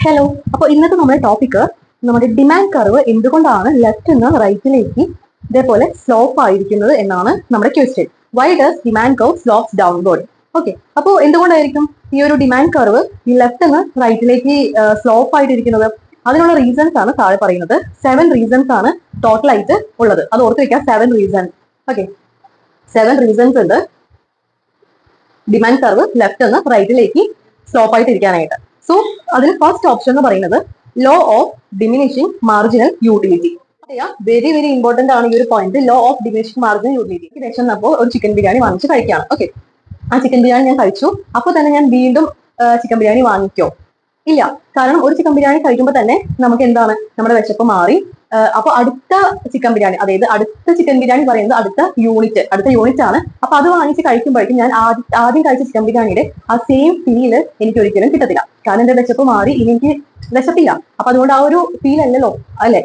Hello. അപ്പോൾ ഇന്നത്തെ നമ്മുടെ ടോപ്പിക്ക് നമ്മുടെ ഡിമാൻഡ് കർവ് എന്തുകൊണ്ടാണ് ലെഫ്റ്റ് നിന്ന് റൈറ്റിലേക്ക് ഇതേപോലെ സ്ലോപ്പ് ആയിരിക്കുന്നത് എന്നാണ് നമ്മുടെ question. Why does demand curve slopes downward? Okay, അപ്പോൾ എന്തുകൊണ്ടായിരിക്കും ഈ ഒരു ഡിമാൻഡ് കർവ് ഈ ലെഫ്റ്റ് നിന്ന് റൈറ്റിലേക്ക് സ്ലോപ്പ് ആയിട്ടിരിക്കുന്നത്? അതിനുള്ള റീസൺസ് ആണ് താഴെ പറയുന്നത്. 7 റീസൺസ് ആണ് ടോട്ടൽ ആയിട്ട് ഉള്ളത്. അത് ഓർത്ത് വെക്കാം, 7 റീസൺസ്. ഓക്കെ, 7 റീസൺസ് ഉണ്ട് ഡിമാൻഡ് കർവ് ലെഫ്റ്റ് നിന്ന് റൈറ്റിലേക്ക് സ്ലോപ്പ് ആയിട്ടിരിക്കാനായിട്ട്. സോ അതിൽ ഫസ്റ്റ് ഓപ്ഷൻ എന്ന് പറയുന്നത് law of diminishing marginal utility. Very very important ആണ് ഈ ഒരു point, law of diminishing marginal utility. വിശന്നപ്പോൾ ഒരു ചിക്കൻ ബിരിയാണി വാങ്ങിച്ച് കഴിക്കുകയാണ്. ഓക്കെ, ആ ചിക്കൻ ബിരിയാണി ഞാൻ കഴിച്ചു. അപ്പോൾ തന്നെ ഞാൻ വീണ്ടും ചിക്കൻ ബിരിയാണി വാങ്ങിക്കോ? ഇല്ല. കാരണം ഒരു ചിക്കൻ ബിരിയാണി കഴിക്കുമ്പോൾ തന്നെ നമുക്ക് എന്താണ്, നമ്മുടെ വിശപ്പ് മാറി. അപ്പൊ അടുത്ത ചിക്കൻ ബിരിയാണി, അതായത് അടുത്ത ചിക്കൻ ബിരിയാണി പറയുന്നത് അടുത്ത യൂണിറ്റ് ആണ്. അപ്പൊ അത് വാങ്ങിച്ച് കഴിക്കുമ്പോഴേക്കും ഞാൻ ആദ്യം കഴിച്ച ചിക്കൻ ബിരിയാണിയുടെ ആ സെയിം ഫീല് എനിക്ക് ഒരിക്കലും കിട്ടത്തില്ല. കാരണം എന്റെ വിശപ്പ് മാറി, ഇനി എനിക്ക് വിശപ്പില്ല. അപ്പൊ അതുകൊണ്ട് ആ ഒരു ഫീൽ അല്ലല്ലോ അല്ലെ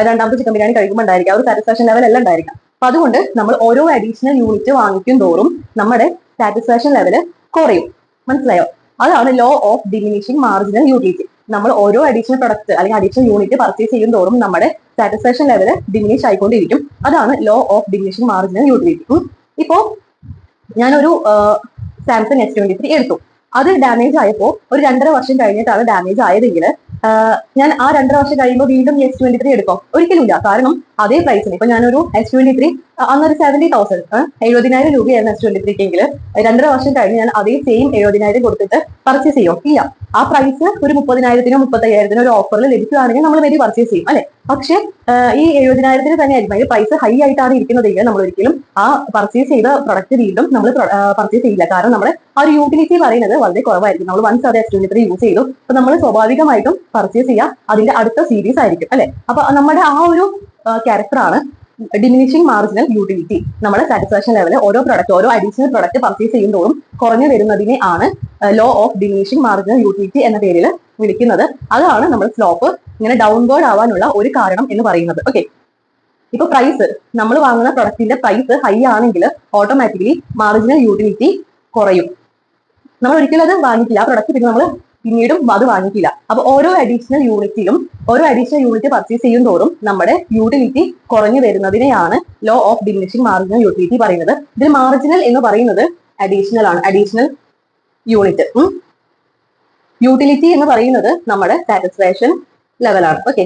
രണ്ടാമത്തെ ചിക്കൻ ബിരിയാണി കഴിക്കുമ്പോൾ ഉണ്ടായിരിക്കും, ആ ഒരു സാറ്റിസ്ഫാക്ഷൻ ലെവൽ എല്ലാം ഉണ്ടായിരിക്കാം. അപ്പൊ അതുകൊണ്ട് നമ്മൾ ഓരോ അഡീഷണൽ യൂണിറ്റ് വാങ്ങിക്കും തോറും നമ്മുടെ സാറ്റിസ്ഫാക്ഷൻ ലെവല് കുറയും. മനസ്സിലായോ? അതാണ് law of diminishing marginal utility. നമ്മൾ ഓരോ അഡീഷണൽ പ്രൊഡക്റ്റ് അല്ലെങ്കിൽ അഡീഷണൽ യൂണിറ്റ് പർച്ചേസ് ചെയ്യും തോറും നമ്മുടെ സാറ്റിസ്ഫാക്ഷൻ ലെവൽ ഡിമിനിഷ് ആയിക്കൊണ്ടിരിക്കും. അതാണ് law of diminishing marginal utility. ഇപ്പോ ഞാനൊരു സാംസങ് S23 എടുത്തു. അത് ഡാമേജ് ആയപ്പോൾ ഒരു 2.5 വർഷം കഴിഞ്ഞിട്ടാണ് ഡാമേജ് ആയതെങ്കിൽ ഞാൻ ആ 2.5 വർഷം കഴിയുമ്പോൾ വീണ്ടും S23 എടുക്കും? ഒരിക്കലും ഇല്ല. കാരണം അതേ പ്രൈസിന് ഇപ്പൊ ഞാനൊരു S23 അന്നൊരു 70,000 70,000 രൂപയായിരുന്നു S23 എങ്കിൽ 2.5 വർഷം കഴിഞ്ഞ് ഞാൻ അതേ സെയിം 70,000 കൊടുത്തിട്ട് പർച്ചേസ് ചെയ്യും? ഇല്ല. ആ പ്രൈസ് ഒരു 30,000-നോ 35,000-നോ ഒരു ഓഫറിൽ ലഭിക്കുകയാണെങ്കിൽ നമ്മൾ വേണ്ടി പർച്ചേസ് ചെയ്യും അല്ലെ. പക്ഷെ ഈ 70,000 തന്നെ ആയിരിക്കും പ്രൈസ് ഹൈ ആയിട്ടാണ് ഇരിക്കുന്നതെങ്കിൽ നമ്മൾ ഒരിക്കലും ആ പർച്ചേസ് ചെയ്ത പ്രൊഡക്റ്റ് വീണ്ടും നമ്മൾ പർച്ചേസ് ചെയ്യില്ല. കാരണം നമ്മുടെ ആ ഒരു യൂട്ടിലിറ്റി പറയുന്നത് വളരെ കുറവായിരിക്കും. നമ്മൾ വൺസ് അത് S23 യൂസ് ചെയ്തു, അപ്പൊ നമ്മൾ സ്വാഭാവികമായിട്ടും പർച്ചേസ് ചെയ്യുക അതിന്റെ അടുത്ത സീരീസ് ആയിരിക്കും അല്ലെ. അപ്പൊ നമ്മുടെ ആ ഒരു ക്യാരക്ടറാണ് ഡിമിനിഷിംഗ് മാർജിനൽ യൂട്ടിലിറ്റി. നമ്മുടെ സാറ്റിസ്ഫാക്ഷൻ ലെവൽ ഓരോ അഡീഷണൽ പ്രൊഡക്റ്റ് പർച്ചേസ് ചെയ്യുന്നതോറും കുറഞ്ഞു വരുന്നതിനെ ആണ് law of diminishing marginal utility എന്ന പേരിൽ വിളിക്കുന്നത്. അതാണ് നമ്മൾ സ്ലോപ്പ് ഇങ്ങനെ ഡൗൺവേർഡ് ആവാനുള്ള ഒരു കാരണം എന്ന് പറയുന്നത്. ഓക്കെ, ഇപ്പൊ പ്രൈസ് നമ്മൾ വാങ്ങുന്ന പ്രൊഡക്റ്റിന്റെ പ്രൈസ് ഹൈ ആണെങ്കിൽ ഓട്ടോമാറ്റിക്കലി മാർജിനൽ യൂട്ടിലിറ്റി കുറയും. നമ്മൾ ഒരിക്കലും അത് വാങ്ങിക്കില്ല, ആ പ്രൊഡക്റ്റ് പിന്നെ നമ്മൾ പിന്നീടും അത് വാങ്ങിക്കില്ല. അപ്പൊ ഓരോ അഡീഷണൽ യൂണിറ്റ് പർച്ചേസ് ചെയ്യും തോറും നമ്മുടെ യൂട്ടിലിറ്റി കുറഞ്ഞു വരുന്നതിനെയാണ് law of diminishing marginal utility പറയുന്നത്. ഇതിൽ മാർജിനൽ എന്ന് പറയുന്നത് അഡീഷണൽ ആണ്, അഡീഷണൽ യൂണിറ്റ്. യൂട്ടിലിറ്റി എന്ന് പറയുന്നത് നമ്മുടെ സാറ്റിസ്ഫാക്ഷൻ ലെവലാണ്. Okay,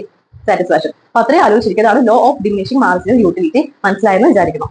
satisfaction. അപ്പൊ അത്രയും ആലോചിച്ചിരിക്കുന്നതാണ് law of diminishing marginal utility. മനസ്സിലായെന്ന് വിചാരിക്കുന്നു.